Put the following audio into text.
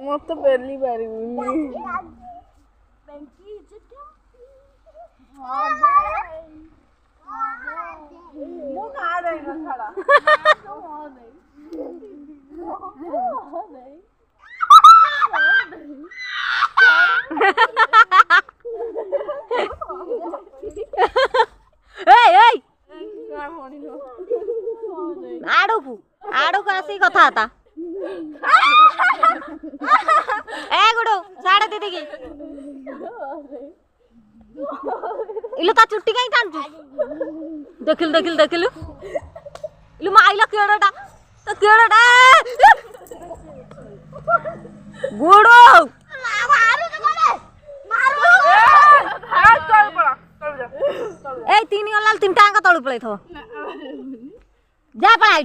मत पेली बारी मु खा दे ना खड़ा आड़ू को आसी कथा था ए गुडू साड़े दीदी की इलु ता चुट्टी कहीं टाणचु देखिल देखिल देखिल इलु माइला केड़ाटा तो केड़ाटा गुडू ए तीन गलाल तीन टांगा तळु पळै थो जा पळाइ